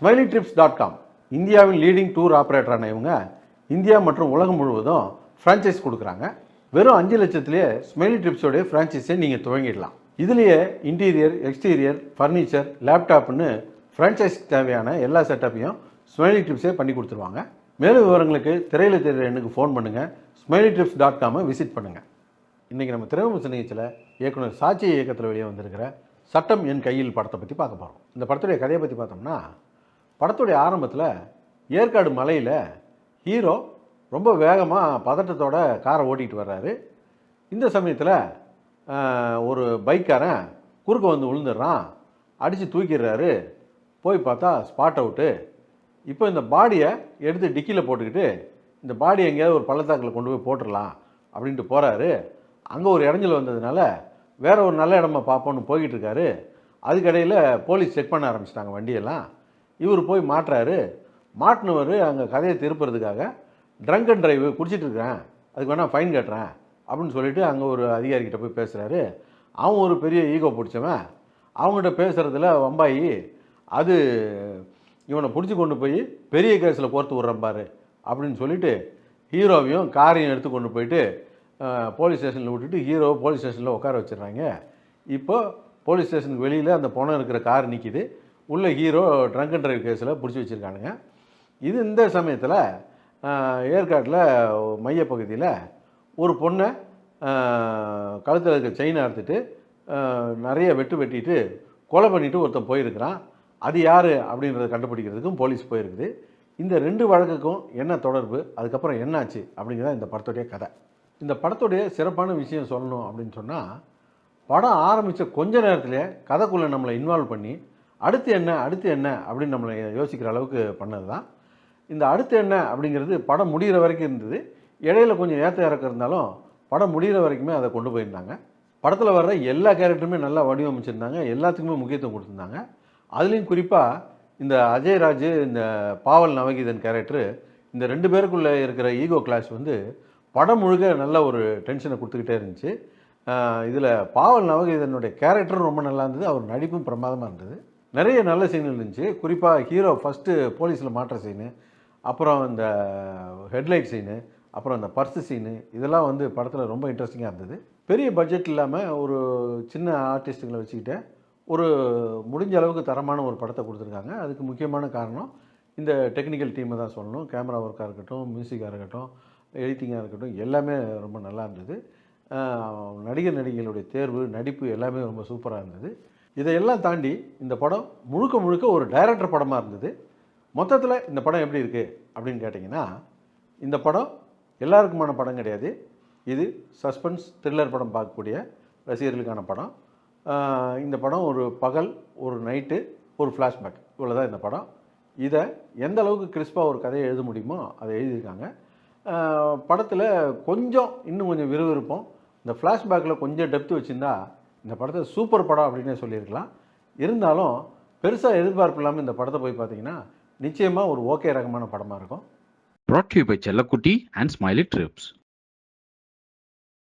SmileyTrips.com இந்தியாவின் leading tour ஆப்ரேட்டரான இவங்க India மற்றும் உலகம் முழுவதும் ஃப்ரான்ச்சைஸ் கொடுக்குறாங்க. வெறும் 5 லட்சத்திலேயே ஸ்மைலி ட்ரிப்ஸோடைய ஃப்ரான்ச்சைஸை நீங்கள் துவங்கிடலாம். இதுலேயே இன்டீரியர், எக்ஸ்டீரியர், ஃபர்னிச்சர், லேப்டாப்னு ஃப்ரான்ச்சைஸ்க்கு தேவையான எல்லா செட்டப்பையும் ஸ்மைலி ட்ரிப்ஸே பண்ணி கொடுத்துருவாங்க. மேலும் விவரங்களுக்கு திரையில் தெரிகிற எண்ணுக்கு ஃபோன் பண்ணுங்கள். SmileyTrips.com விசிட் பண்ணுங்கள். இன்றைக்கி நம்ம திரைவிமர்சன நிகழ்ச்சியில் இயக்குனர் சாட்சி இயக்கத்தில் வெளியே வந்திருக்கிற சட்டம் என் கையில் படத்தை பற்றி பார்க்க போகிறோம். இந்த படத்துடைய கதையை பற்றி பார்த்தோம்னா, படத்துடைய ஆரம்பத்தில் ஏற்காடு மலையில் ஹீரோ ரொம்ப வேகமாக பதட்டத்தோட காரை ஓட்டிகிட்டு வர்றாரு. இந்த சமயத்தில் ஒரு பைக்காரன் குறுக்க வந்து விழுந்துடுறான், அடித்து தூக்கிடுறாரு. போய் பார்த்தா ஸ்பாட் அவுட்டு. இப்போ இந்த பாடியை எடுத்து டிக்கியில் போட்டுக்கிட்டு இந்த பாடி எங்கேயாவது ஒரு பள்ளத்தாக்கில் கொண்டு போய் போட்டுடலாம் அப்படின்ட்டு போகிறாரு. அங்கே ஒரு இடைஞ்சல் வந்ததுனால வேறு ஒரு நல்ல இடமா பார்ப்போன்னு போய்கிட்டு இருக்காரு. அதுக்கடையில் போலீஸ் செக் பண்ண ஆரம்பிச்சிட்டாங்க வண்டியெல்லாம். இவர் போய் மாட்டுறாரு. மாட்டினவர் அங்கே கதையை திருப்புறதுக்காக ட்ரங்க் அண்ட் டிரைவ் குடிச்சிட்டு இருக்கிறேன், அதுக்கு வேணால் ஃபைன் கட்டுறேன் அப்படின்னு சொல்லிட்டு அங்கே ஒரு அதிகாரிகிட்ட போய் பேசுகிறாரு. அவன் ஒரு பெரிய ஈகோ பிடிச்சவன். அவங்ககிட்ட பேசுகிறதுல வம்பாயி அது இவனை பிடிச்சி கொண்டு போய் பெரிய கேஸில் கோர்த்து விட்றேன் பாரு அப்படின்னு சொல்லிட்டு ஹீரோவையும் காரையும் எடுத்து கொண்டு போயிட்டு போலீஸ் ஸ்டேஷனில் விட்டுட்டு ஹீரோவை போலீஸ் ஸ்டேஷனில் உட்கார வச்சிடுறாங்க. இப்போ போலீஸ் ஸ்டேஷனுக்கு வெளியில் அந்த பணம் இருக்கிற கார் நிற்கிது. உள்ள ஹீரோ ட்ரங்க் அண்ட் டிரைவ் கேஸில் பிடிச்சி வச்சுருக்கானுங்க. இது இந்த சமயத்தில் ஏற்காட்டில் மையப்பகுதியில் ஒரு பொண்ணை கழுத்தில் இருக்க செயினை அறுத்துட்டு நிறைய வெட்டிட்டு கொலை பண்ணிவிட்டு ஒருத்தன் போயிருக்கிறான். அது யார் அப்படின்றத கண்டுபிடிக்கிறதுக்கும் போலீஸ் போயிருக்குது. இந்த 2 வழக்குக்கும் என்ன தொடர்பு, அதுக்கப்புறம் என்னாச்சு அப்படிங்கிறத இந்த படத்துடைய கதை. இந்த படத்துடைய சிறப்பான விஷயம் சொல்லணும் அப்படின்னு சொன்னால், படம் ஆரம்பித்த கொஞ்ச நேரத்திலே கதைக்குள்ளே நம்மளை இன்வால்வ் பண்ணி அடுத்து என்ன அப்படின்னு நம்மளை யோசிக்கிற அளவுக்கு பண்ணது தான். இந்த அடுத்து என்ன அப்படிங்கிறது படம் முடிகிற வரைக்கும் இருந்தது. இடையில கொஞ்சம் ஏற்ற இறக்கம் இருந்தாலும் படம் முடிகிற வரைக்குமே அதை கொண்டு போயிருந்தாங்க. படத்தில் வர்ற எல்லா கேரக்டருமே நல்லா வடிவமைச்சிருந்தாங்க, எல்லாத்துக்குமே முக்கியத்துவம் கொடுத்துருந்தாங்க. அதுலேயும் குறிப்பாக இந்த அஜய்ராஜ், இந்த பாவல் நவகீதன் கேரக்டரு, இந்த 2 பேருக்குள்ளே இருக்கிற ஈகோ கிளாஷ் வந்து படம் முழுக்க நல்ல ஒரு டென்ஷனை கொடுத்துக்கிட்டே இருந்துச்சு. இதில் பாவல் நவகீதனுடைய கேரக்டரும் ரொம்ப நல்லா இருந்தது, அவர் நடிப்பும் பிரமாதமாக இருந்தது. நிறைய நல்ல சீன்கள் இருந்துச்சு. குறிப்பாக ஹீரோ ஃபஸ்ட்டு போலீஸில் மாட்டுற சீனு, அப்புறம் இந்த ஹெட்லைட் சீனு, அப்புறம் அந்த பர்ஸு சீனு, இதெல்லாம் வந்து படத்தில் ரொம்ப இன்ட்ரெஸ்டிங்காக இருந்தது. பெரிய பட்ஜெட் இல்லாமல் ஒரு சின்ன ஆர்டிஸ்ட்டுங்களை வச்சுக்கிட்டு ஒரு முடிஞ்ச அளவுக்கு தரமான ஒரு படத்தை கொடுத்துருக்காங்க. அதுக்கு முக்கியமான காரணம் இந்த டெக்னிக்கல் டீமை தான் சொல்லணும். கேமரா ஒர்க்காக இருக்கட்டும், மியூசிக்காக இருக்கட்டும், எடிட்டிங்காக இருக்கட்டும், எல்லாமே ரொம்ப நல்லா இருந்தது. நடிகர் நடிகைகளுடைய தேர்வு, நடிப்பு எல்லாமே ரொம்ப சூப்பராக இருந்தது. இதையெல்லாம் தாண்டி இந்த படம் முழுக்க ஒரு டைரக்டர் படமாக இருந்தது. மொத்தத்தில் இந்த படம் எப்படி இருக்குது அப்படின்னு கேட்டிங்கன்னா, இந்த படம் எல்லாருக்குமான படம் கிடையாது. இது சஸ்பென்ஸ் த்ரில்லர் படம் பார்க்கக்கூடிய ரசிகர்களுக்கான படம். இந்த படம் ஒரு பகல், ஒரு நைட்டு, ஒரு ஃப்ளாஷ்பேக், இவ்வளோ தான் இந்த படம். இதை எந்த அளவுக்கு கிறிஸ்பாக ஒரு கதையை எழுத முடியுமோ அதை எழுதியிருக்காங்க. படத்தில் இன்னும் கொஞ்சம் விறுவிறுப்போம், இந்த ஃப்ளாஷ்பேக்கில் கொஞ்சம் டெப்த்து வச்சுருந்தா இந்த படத்தை சூப்பர் படம் அப்படின்னே சொல்லியிருக்கலாம். இருந்தாலும் பெருசாக எதிர்பார்ப்பு இல்லாமல் இந்த படத்தை போய் பார்த்தீங்கன்னா நிச்சயமாக ஒரு ஓகே ரகமான படமாக இருக்கும். Brought to you by Chellakutty and Smiley Trips.